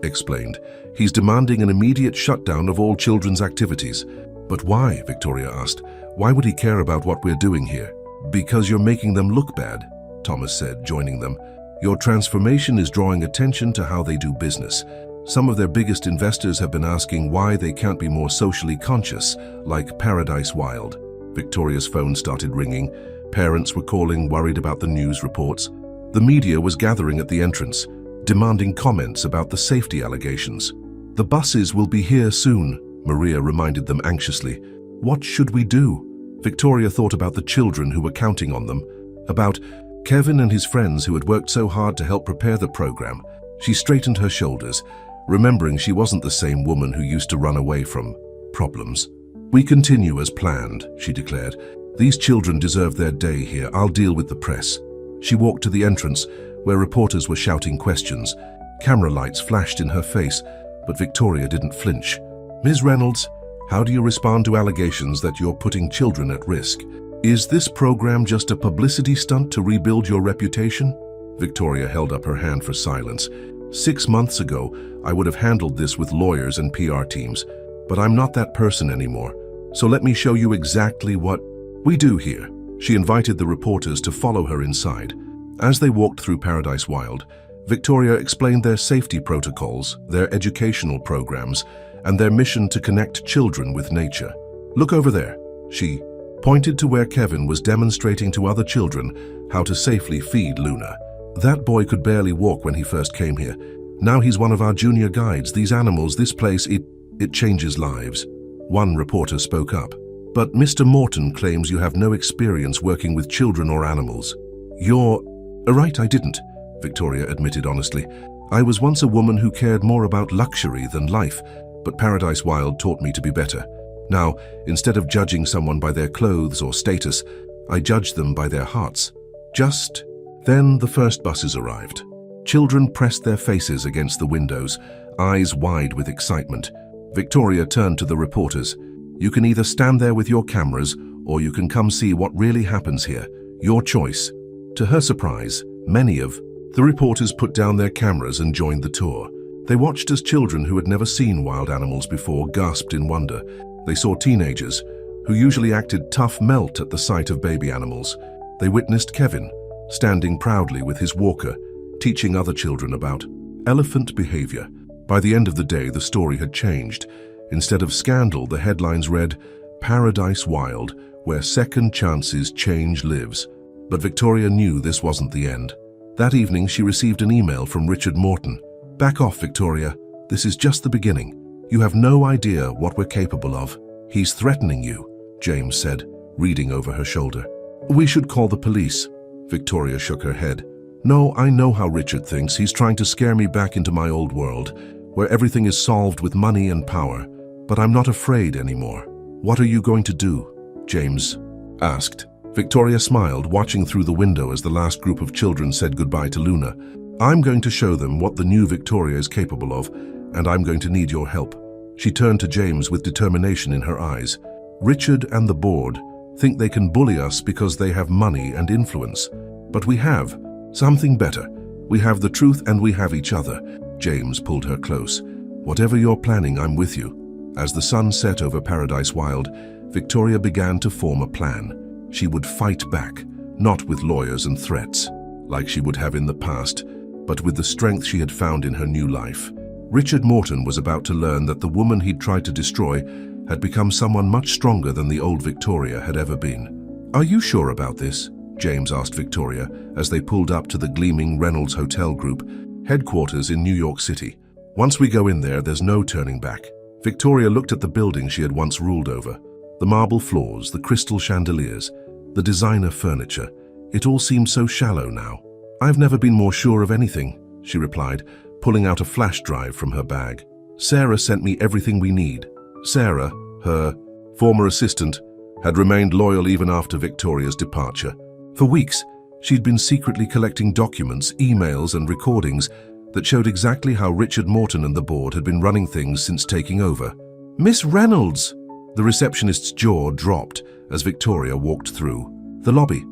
explained. "He's demanding an immediate shutdown of all children's activities." "But why?" Victoria asked. "Why would he care about what we're doing here?" "Because you're making them look bad," Thomas said, joining them. "Your transformation is drawing attention to how they do business. Some of their biggest investors have been asking why they can't be more socially conscious, like Paradise Wild." Victoria's phone started ringing. Parents were calling, worried about the news reports. The media was gathering at the entrance, demanding comments about the safety allegations. "The buses will be here soon," Maria reminded them anxiously. "What should we do?" Victoria thought about the children who were counting on them, about Kevin and his friends who had worked so hard to help prepare the program. She straightened her shoulders, remembering she wasn't the same woman who used to run away from problems. "We continue as planned," she declared. "These children deserve their day here. I'll deal with the press." She walked to the entrance, where reporters were shouting questions. Camera lights flashed in her face, but Victoria didn't flinch. "Ms. Reynolds, how do you respond to allegations that you're putting children at risk? Is this program just a publicity stunt to rebuild your reputation?" Victoria held up her hand for silence. "6 months ago, I would have handled this with lawyers and PR teams, but I'm not that person anymore. So let me show you exactly what we do here." She invited the reporters to follow her inside. As they walked through Paradise Wild, Victoria explained their safety protocols, their educational programs, and their mission to connect children with nature. "Look over there," she pointed to where Kevin was demonstrating to other children how to safely feed Luna. "That boy could barely walk when he first came here. Now he's one of our junior guides. These animals, this place, it changes lives." One reporter spoke up. "But Mr. Morton claims you have no experience working with children or animals." "You're right, I didn't," Victoria admitted honestly. "I was once a woman who cared more about luxury than life, but Paradise Wild taught me to be better. Now, instead of judging someone by their clothes or status, I judge them by their hearts." Just then, the first buses arrived. Children pressed their faces against the windows, eyes wide with excitement. Victoria turned to the reporters. "You can either stand there with your cameras, or you can come see what really happens here. Your choice." To her surprise, many of the reporters put down their cameras and joined the tour. They watched as children who had never seen wild animals before gasped in wonder. They saw teenagers, who usually acted tough, melt at the sight of baby animals. They witnessed Kevin, standing proudly with his walker, teaching other children about elephant behavior. By the end of the day, the story had changed. Instead of scandal, the headlines read, "Paradise Wild, where second chances change lives." But Victoria knew this wasn't the end. That evening, she received an email from Richard Morton. "Back off, Victoria. This is just the beginning. You have no idea what we're capable of. He's threatening you," James said, reading over her shoulder. "We should call the police." Victoria shook her head. "No, I know how Richard thinks. He's trying to scare me back into my old world, where everything is solved with money and power. But I'm not afraid anymore." "What are you going to do?" James asked. Victoria smiled, watching through the window as the last group of children said goodbye to Luna. "I'm going to show them what the new Victoria is capable of, and I'm going to need your help." She turned to James with determination in her eyes. "Richard and the board think they can bully us because they have money and influence. But we have something better. We have the truth and we have each other." James pulled her close. "Whatever you're planning, I'm with you." As the sun set over Paradise Wild, Victoria began to form a plan. She would fight back, not with lawyers and threats, like she would have in the past, but with the strength she had found in her new life. Richard Morton was about to learn that the woman he'd tried to destroy had become someone much stronger than the old Victoria had ever been. "Are you sure about this?" James asked Victoria as they pulled up to the gleaming Reynolds Hotel Group, headquarters in New York City. "Once we go in there, there's no turning back." Victoria looked at the building she had once ruled over. The marble floors, the crystal chandeliers, the designer furniture. It all seemed so shallow now. "I've never been more sure of anything," she replied, pulling out a flash drive from her bag. "Sarah sent me everything we need." Sarah, her former assistant, had remained loyal even after Victoria's departure. For weeks, she'd been secretly collecting documents, emails, and recordings that showed exactly how Richard Morton and the board had been running things since taking over. "Miss Reynolds!" The receptionist's jaw dropped as Victoria walked through the lobby.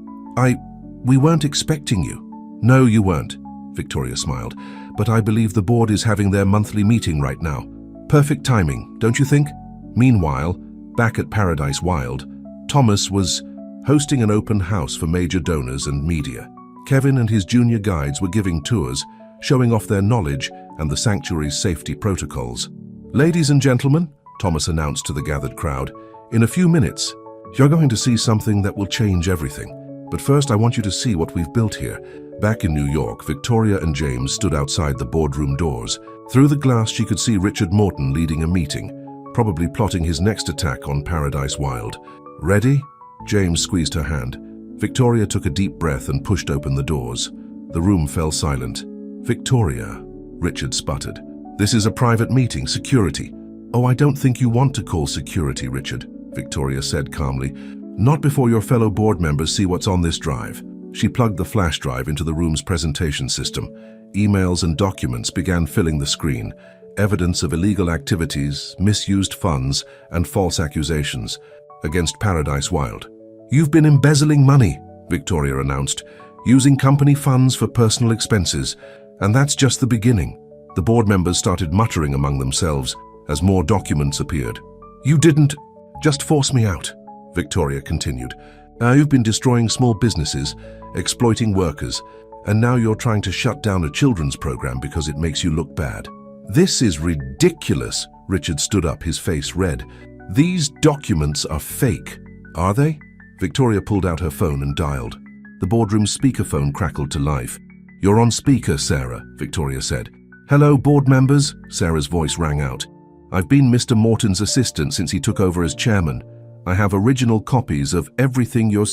We weren't expecting you." "No, you weren't," Victoria smiled, "but I believe the board is having their monthly meeting right now. Perfect timing, don't you think?" Meanwhile, back at Paradise Wild, Thomas was hosting an open house for major donors and media. Kevin and his junior guides were giving tours, showing off their knowledge and the sanctuary's safety protocols. "Ladies and gentlemen," Thomas announced to the gathered crowd, "in a few minutes, you're going to see something that will change everything. But first, I want you to see what we've built here." Back in New York, Victoria and James stood outside the boardroom doors. Through the glass, she could see Richard Morton leading a meeting, probably plotting his next attack on Paradise Wild. "Ready?" James squeezed her hand. Victoria took a deep breath and pushed open the doors. The room fell silent. "Victoria," Richard sputtered. "This is a private meeting, security." "Oh, I don't think you want to call security, Richard," Victoria said calmly. "Not before your fellow board members see what's on this drive." She plugged the flash drive into the room's presentation system. Emails and documents began filling the screen, evidence of illegal activities, misused funds, and false accusations against Paradise Wild. "You've been embezzling money," Victoria announced, "using company funds for personal expenses, and that's just the beginning." The board members started muttering among themselves as more documents appeared. "You didn't just force me out," Victoria continued. "You've been destroying small businesses, exploiting workers, and now you're trying to shut down a children's program because it makes you look bad." "This is ridiculous," Richard stood up, his face red. "These documents are fake." "Are they?" Victoria pulled out her phone and dialed. The boardroom's speakerphone crackled to life. "You're on speaker, Sarah," Victoria said. "Hello, board members," Sarah's voice rang out. "I've been Mr. Morton's assistant since he took over as chairman. I have original copies of everything you're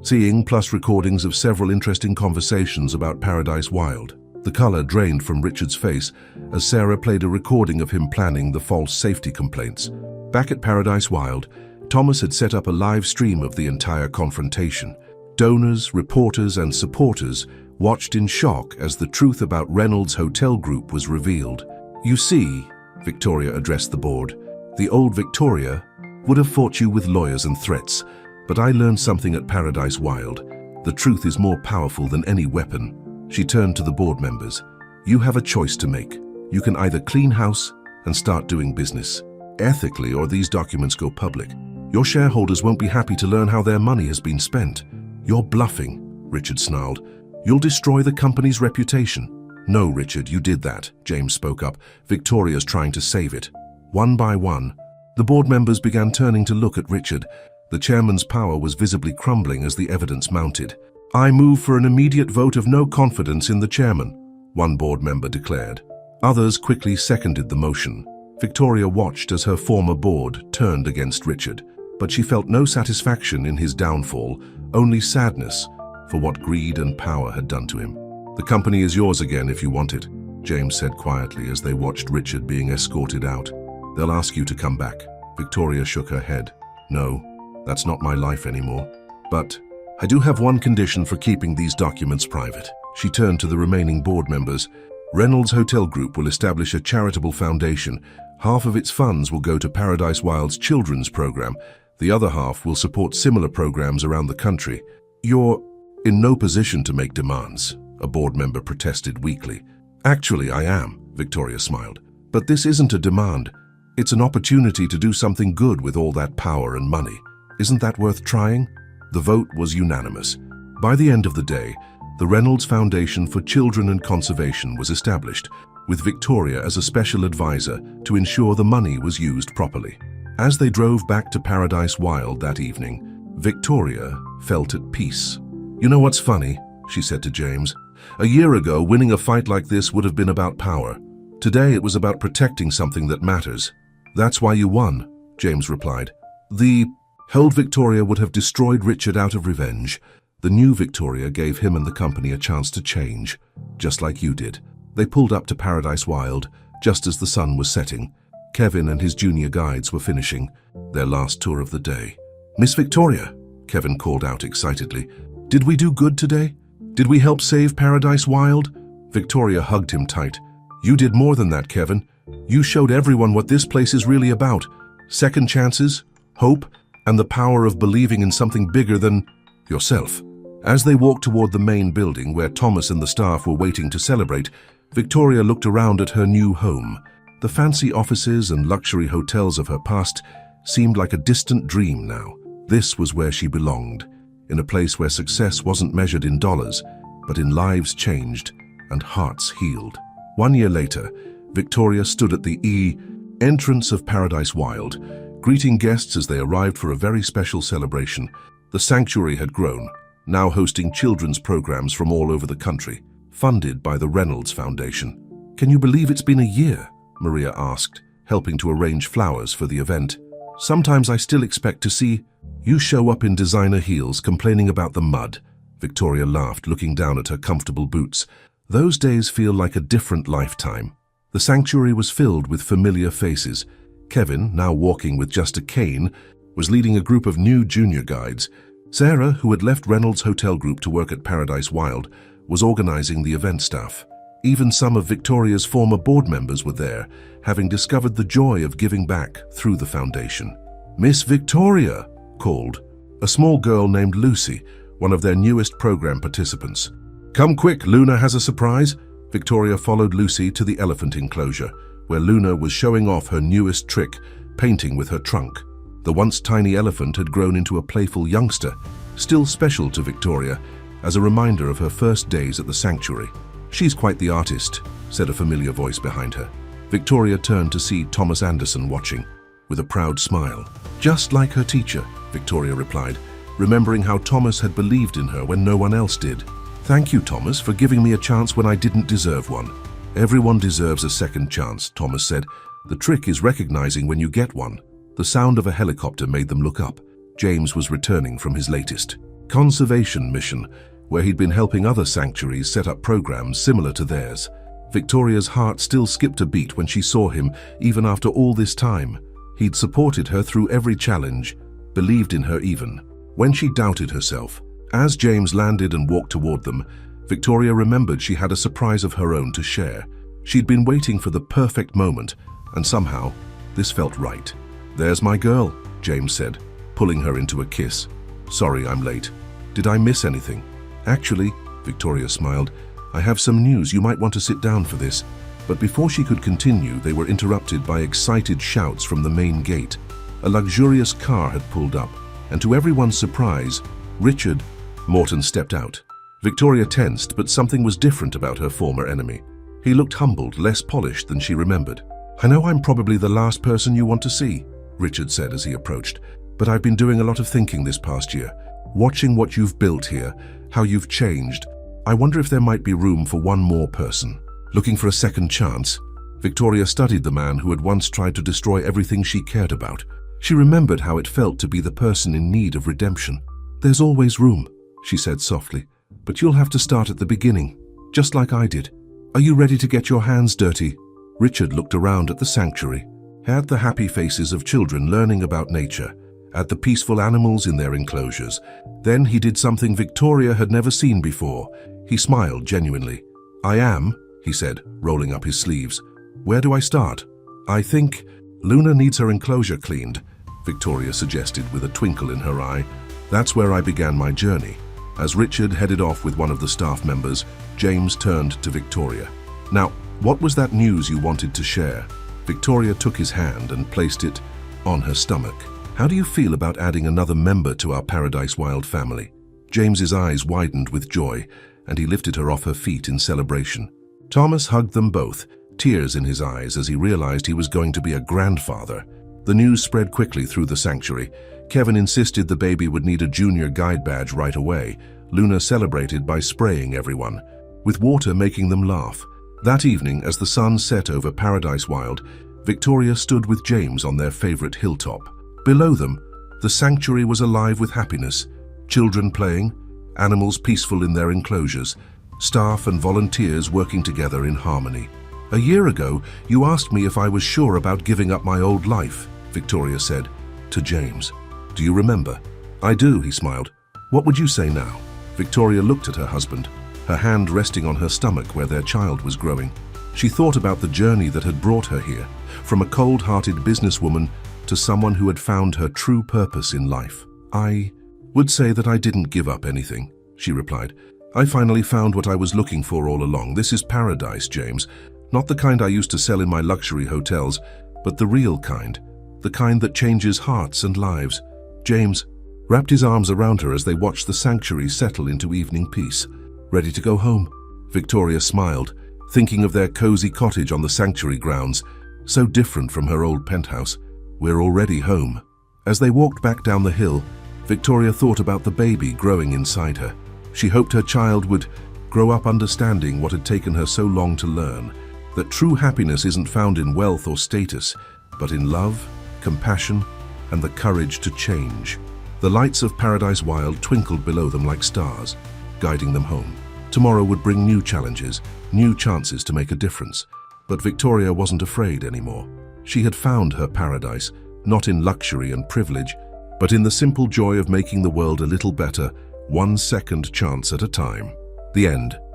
seeing, plus recordings of several interesting conversations about Paradise Wild." The color drained from Richard's face as Sarah played a recording of him planning the false safety complaints. Back at Paradise Wild, Thomas had set up a live stream of the entire confrontation. Donors, reporters, and supporters watched in shock as the truth about Reynolds Hotel Group was revealed. "You see," Victoria addressed the board, The old Victoria would have fought you with lawyers and threats, but I learned something at Paradise Wild. The truth is more powerful than any weapon. She turned to the board members. You have a choice to make. You can either clean house and start doing business ethically, or these documents go public. Your shareholders won't be happy to learn how their money has been spent. You're bluffing, Richard snarled. You'll destroy the company's reputation. No, Richard, you did that, James spoke up. Victoria's trying to save it. One by one, the board members began turning to look at Richard. The chairman's power was visibly crumbling as the evidence mounted. I move for an immediate vote of no confidence in the chairman, one board member declared. Others quickly seconded the motion. Victoria watched as her former board turned against Richard, but she felt no satisfaction in his downfall, only sadness for what greed and power had done to him. The company is yours again if you want it, James said quietly as they watched Richard being escorted out. They'll ask you to come back. Victoria shook her head. No, that's not my life anymore. But I do have one condition for keeping these documents private. She turned to the remaining board members. Reynolds Hotel Group will establish a charitable foundation. Half of its funds will go to Paradise Wild's children's program. The other half will support similar programs around the country. You're in no position to make demands, a board member protested weakly. Actually, I am, Victoria smiled. But this isn't a demand. It's an opportunity to do something good with all that power and money. Isn't that worth trying? The vote was unanimous. By the end of the day, the Reynolds Foundation for Children and Conservation was established, with Victoria as a special advisor to ensure the money was used properly. As they drove back to Paradise Wild that evening, Victoria felt at peace. You know what's funny? She said to James. A year ago, winning a fight like this would have been about power. Today, it was about protecting something that matters. That's why you won, James replied. The old Victoria would have destroyed Richard out of revenge. The new Victoria gave him and the company a chance to change, just like you did. They pulled up to Paradise Wild just as the sun was setting. Kevin and his junior guides were finishing their last tour of the day. Miss Victoria, Kevin called out excitedly. Did we do good today? Did we help save Paradise Wild? Victoria hugged him tight. You did more than that, Kevin. You showed everyone what this place is really about. Second chances, hope, and the power of believing in something bigger than yourself. As they walked toward the main building where Thomas and the staff were waiting to celebrate, Victoria looked around at her new home. The fancy offices and luxury hotels of her past seemed like a distant dream now. This was where she belonged, in a place where success wasn't measured in dollars, but in lives changed and hearts healed. 1 year later, Victoria stood at the entrance of Paradise Wild, greeting guests as they arrived for a very special celebration. The sanctuary had grown, now hosting children's programs from all over the country, funded by the Reynolds Foundation. Can you believe it's been a year? Maria asked, helping to arrange flowers for the event. Sometimes I still expect to see you show up in designer heels complaining about the mud. Victoria laughed, looking down at her comfortable boots. Those days feel like a different lifetime. The sanctuary was filled with familiar faces. Kevin, now walking with just a cane, was leading a group of new junior guides. Sarah, who had left Reynolds Hotel Group to work at Paradise Wild, was organizing the event staff. Even some of Victoria's former board members were there, having discovered the joy of giving back through the foundation. Miss Victoria, called a small girl named Lucy, one of their newest program participants. Come quick, Luna has a surprise. Victoria followed Lucy to the elephant enclosure, where Luna was showing off her newest trick, painting with her trunk. The once tiny elephant had grown into a playful youngster, still special to Victoria, as a reminder of her first days at the sanctuary. She's quite the artist, said a familiar voice behind her. Victoria turned to see Thomas Anderson watching, with a proud smile. Just like her teacher, Victoria replied, remembering how Thomas had believed in her when no one else did. Thank you, Thomas, for giving me a chance when I didn't deserve one. Everyone deserves a second chance, Thomas said. The trick is recognizing when you get one. The sound of a helicopter made them look up. James was returning from his latest conservation mission, where he'd been helping other sanctuaries set up programs similar to theirs. Victoria's heart still skipped a beat when she saw him, even after all this time. He'd supported her through every challenge, believed in her even when she doubted herself. As James landed and walked toward them, Victoria remembered she had a surprise of her own to share. She'd been waiting for the perfect moment, and somehow, This felt right. "There's my girl," James said, pulling her into a kiss. "Sorry I'm late. Did I miss anything?" "Actually," Victoria smiled, "I have some news. You might want to sit down for this." But before she could continue, they were interrupted by excited shouts from the main gate. A luxurious car had pulled up, and to everyone's surprise, Richard Morton stepped out. Victoria tensed, but something was different about her former enemy. He looked humbled, less polished than she remembered. "I know I'm probably the last person you want to see," Richard said as he approached, "but I've been doing a lot of thinking this past year, watching what you've built here, how you've changed. I wonder if there might be room for one more person." Looking for a second chance, Victoria studied the man who had once tried to destroy everything she cared about. She remembered how it felt to be the person in need of redemption. "There's always room," she said softly, "but you'll have to start at the beginning, just like I did. Are you ready to get your hands dirty?" Richard looked around at the sanctuary, at the happy faces of children learning about nature, at the peaceful animals in their enclosures. Then he did something Victoria had never seen before. He smiled genuinely. "I am," he said, rolling up his sleeves. "Where do I start?" "I think Luna needs her enclosure cleaned," Victoria suggested with a twinkle in her eye. "That's where I began my journey." As Richard headed off with one of the staff members, James turned to Victoria. "Now, what was that news you wanted to share?" Victoria took his hand and placed it on her stomach. "How do you feel about adding another member to our Paradise Wild family?" James's eyes widened with joy, and he lifted her off her feet in celebration. Thomas hugged them both, tears in his eyes as he realized he was going to be a grandfather. The news spread quickly through the sanctuary. Kevin insisted the baby would need a junior guide badge right away. Luna celebrated by spraying everyone, with water making them laugh. That evening, as the sun set over Paradise Wild, Victoria stood with James on their favorite hilltop. Below them, the sanctuary was alive with happiness. Children playing, animals peaceful in their enclosures, staff and volunteers working together in harmony. "A year ago, you asked me if I was sure about giving up my old life," Victoria said to James. "Do you remember?" "I do," he smiled. "What would you say now?" Victoria looked at her husband, her hand resting on her stomach where their child was growing. She thought about the journey that had brought her here, from a cold-hearted businesswoman to someone who had found her true purpose in life. "I would say that I didn't give up anything," she replied. "I finally found what I was looking for all along. This is paradise, James. Not the kind I used to sell in my luxury hotels, but the real kind. The kind that changes hearts and lives." James wrapped his arms around her as they watched the sanctuary settle into evening peace. "Ready to go home?" Victoria smiled, thinking of their cozy cottage on the sanctuary grounds, so different from her old penthouse. "We're already home." As they walked back down the hill, Victoria thought about the baby growing inside her. She hoped her child would grow up understanding what had taken her so long to learn, that true happiness isn't found in wealth or status, but in love, compassion, and the courage to change. The lights of Paradise Wild twinkled below them like stars, guiding them home. Tomorrow would bring new challenges, new chances to make a difference. But Victoria wasn't afraid anymore. She had found her paradise, not in luxury and privilege, but in the simple joy of making the world a little better, one second chance at a time. The end.